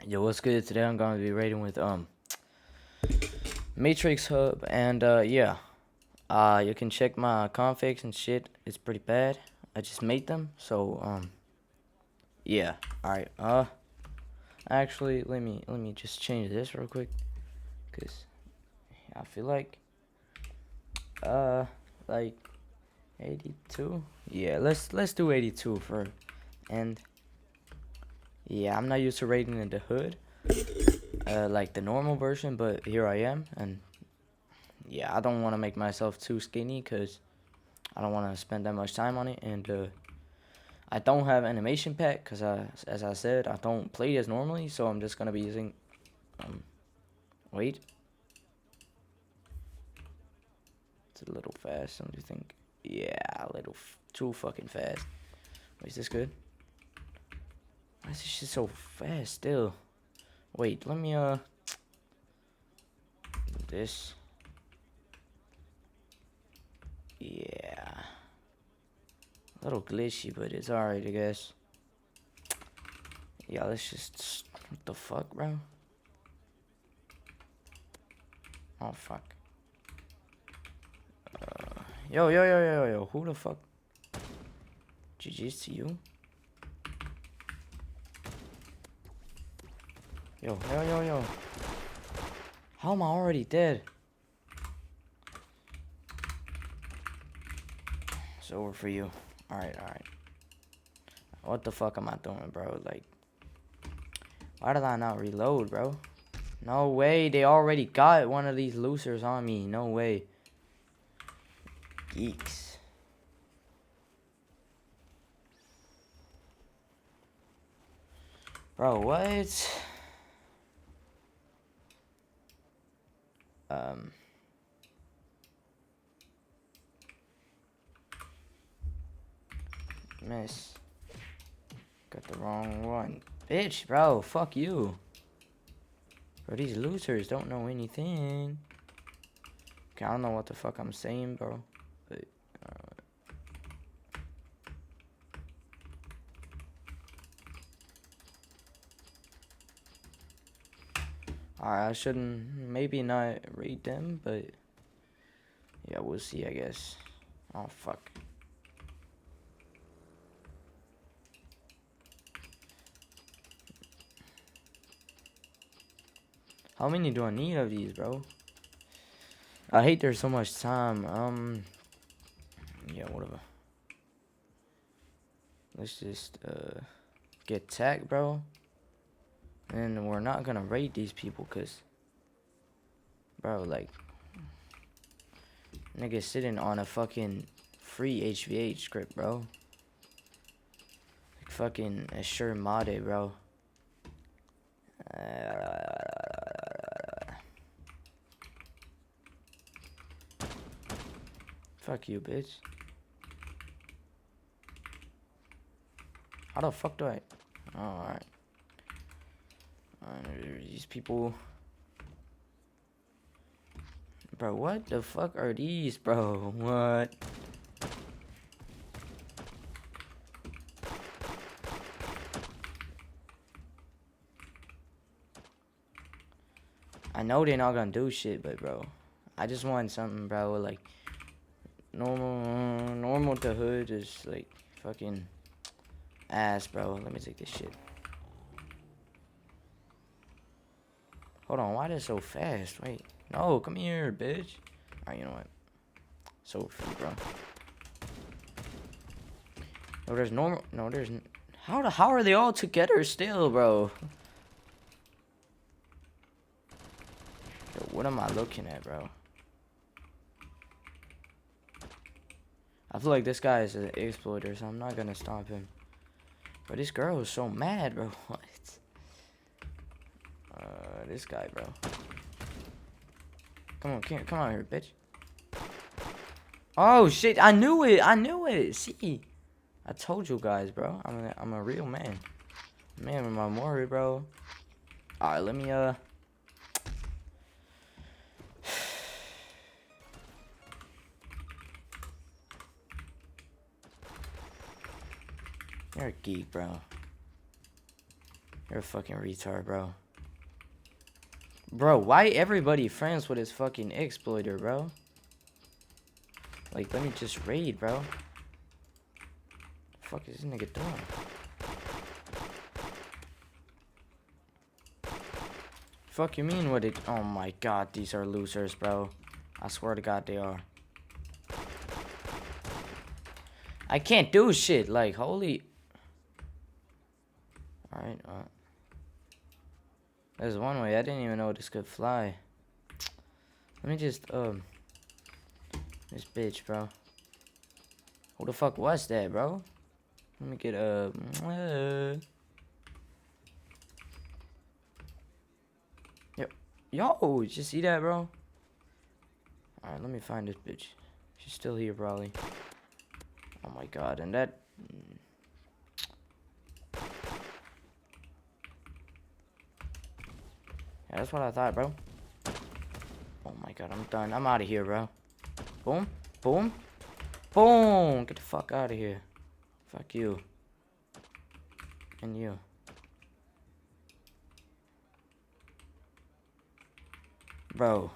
Yo, what's good? Today I'm gonna be raiding with Matrixhub and yeah. You can check my configs and shit. It's pretty bad. I just made them, so yeah. Alright, actually let me just change this real quick. Cause I feel like 82. Yeah, let's do 82 for and yeah, I'm not used to raiding in the hood. Like the normal version, but here I am, and yeah, I don't want to make myself too skinny because I don't want to spend that much time on it, and I don't have animation pack because as I said, I don't play as normally, so I'm just gonna be using wait, it's a little fast, don't you think? Yeah, a little too fucking fast. Wait, is this good? Why is this shit so fast still? Wait, let me do this. Yeah, a little glitchy, but it's alright, I guess. Yeah, let's just... What the fuck, bro? Oh, fuck. Yo. Who the fuck? GG's to you. Yo. How am I already dead? It's over for you. Alright. What the fuck am I doing, bro? Like... Why did I not reload, bro? No way, they already got one of these losers on me. No way. Geeks. Bro, what? Miss. Got the wrong one. Bitch, bro, fuck you. Bro, these losers don't know anything. Okay, I don't know what the fuck I'm saying, bro. But, alright, I shouldn't, maybe not read them, but yeah, we'll see, I guess. Oh, fuck. How many do I need of these, bro? I hate there's so much time. Yeah, whatever. Let's just, get tagged, bro. And we're not gonna raid these people, cause, bro, like, nigga sitting on a fucking free HVH script, bro. Like fucking assure mode, bro. Fuck you, bitch. How the fuck do I... Oh, alright. These people... Bro, what the fuck are these, bro? What? I know they're not gonna do shit, but bro, I just want something, bro, like normal to hood is like fucking ass, bro. Let me take this shit. Hold on, why this so fast? Wait, no, come here, bitch. Alright, you know what? So free, bro. No, there's normal. No, there's. How are they all together still, bro? Yo, what am I looking at, bro? I feel like this guy is an exploiter, so I'm not gonna stop him. But this girl is so mad, bro. What? This guy, bro. Come on, come on here, bitch. Oh shit! I knew it. See, I told you guys, bro. I'm a real man. Man with my Mori, bro. All right, let me You're a geek, bro. You're a fucking retard, bro. Bro, why everybody friends with this fucking exploiter, bro? Like, let me just raid, bro. The fuck is this nigga doing? Fuck you mean what it? Oh my god, these are losers, bro. I swear to god they are. I can't do shit, like, holy... Alright, there's one way, I didn't even know this could fly. Let me just, this bitch, bro. Who the fuck was that, bro? Let me get, Yo, did you see that, bro? Alright, let me find this bitch. She's still here, probably. Oh my god, and that... Yeah, that's what I thought, bro. Oh my god, I'm done. I'm out of here, bro. Boom, boom, boom. Get the fuck out of here. Fuck you. And you. Bro.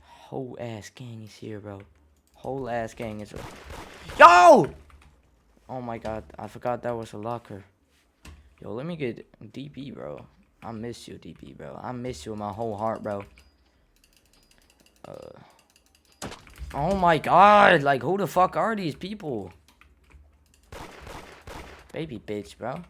Whole ass gang is here, bro. Whole ass gang is... Yo! Oh my god, I forgot that was a locker. Yo, let me get DP, bro. I miss you, DP, bro. I miss you with my whole heart, bro. Oh my god, like, who the fuck are these people? Baby bitch, bro.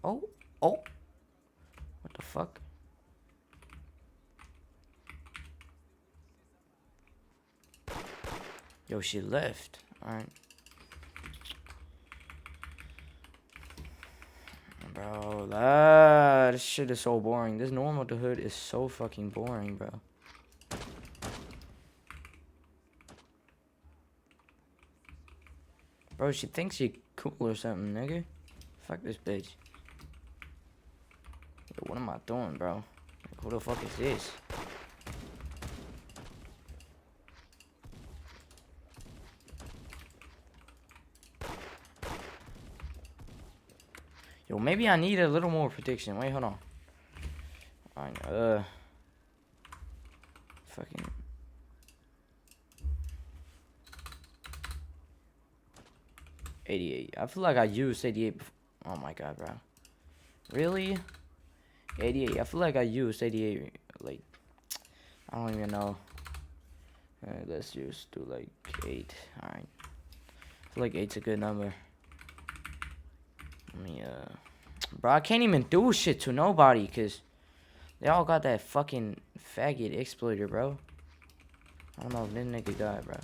Oh, oh. What the fuck? Yo, she left. Alright. Bro, this shit is so boring. This normal to hood is so fucking boring, bro. Bro, she thinks she cool or something, nigga. Fuck this bitch. Yo, what am I doing, bro? Like, who the fuck is this? Yo, maybe I need a little more prediction. Wait, hold on. Alright, fucking... $88. I feel like I used 88 before. Oh my god, bro. Really? 88. I feel like I used 88. Like, I don't even know. Let's just do like 8. Alright. I feel like 8's a good number. Let me, bro, I can't even do shit to nobody because they all got that fucking faggot exploiter, bro. I don't know if this nigga got it, bro.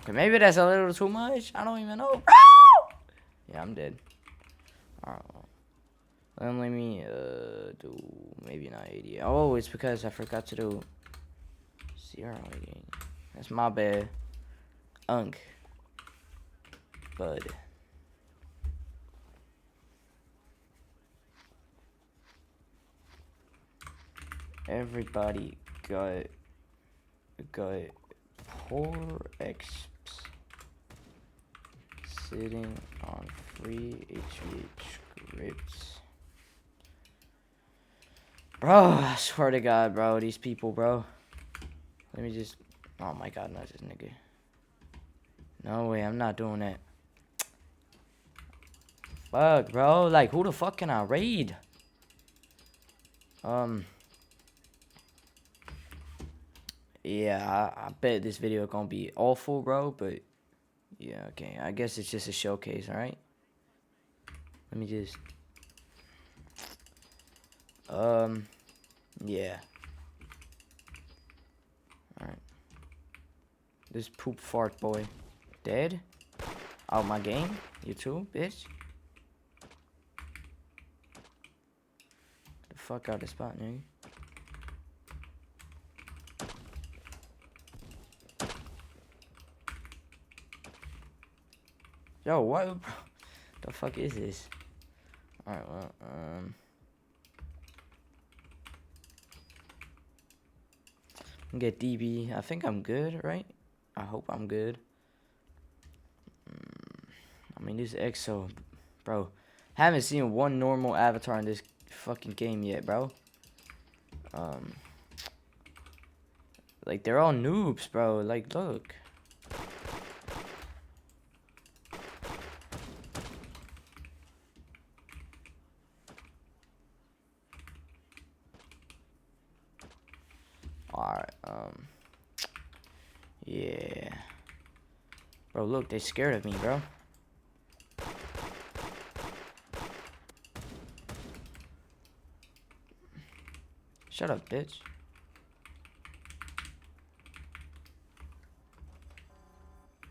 Okay, maybe that's a little too much. I don't even know, bro. Yeah, I'm dead. Alright. Then let me, do maybe not 80. Oh, it's because I forgot to do 088. That's my bad. Bud. Everybody got poor exps sitting on free HVH scripts. Bro, I swear to god, bro, these people, bro. Let me just... Oh my god, not this nigga. No way, I'm not doing that. Fuck, bro. Like, who the fuck can I raid? Yeah, I bet this video gonna be awful, bro, but... Yeah, okay. I guess it's just a showcase, alright? Let me just... Yeah. Alright. This poop fart boy. Dead? Out my game? You too, bitch? Get the fuck out of the spot, nigga. Yo, what the fuck is this? Alright, well, get DB. I think I'm good, right? I hope I'm good. I mean, this EXO, bro. Haven't seen one normal avatar in this fucking game yet, bro. Like, they're all noobs, bro. Like, look. Alright, yeah. Bro, look, they scared of me, bro. Shut up, bitch.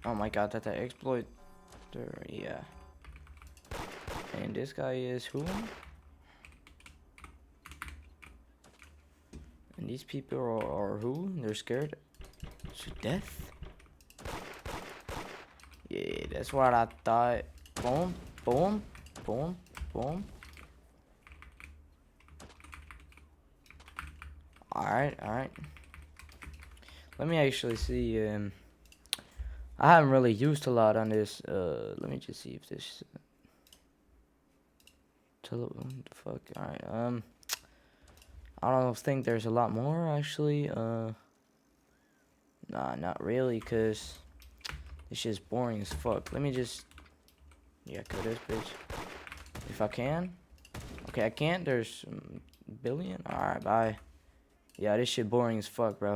Oh my god, that's an exploiter. Yeah. And this guy is who? And these people are who? They're scared to death? Yeah, that's what I thought. Boom, boom, boom, boom. Alright, alright. Let me actually see, I haven't really used a lot on this. Let me just see if this. What the fuck? Alright. I don't think there's a lot more actually. Nah, not really, cause this shit's boring as fuck. Let me just. Yeah, kill this bitch. If I can. Okay, I can't. There's billion. Alright, bye. Yeah, this shit boring as fuck, bro.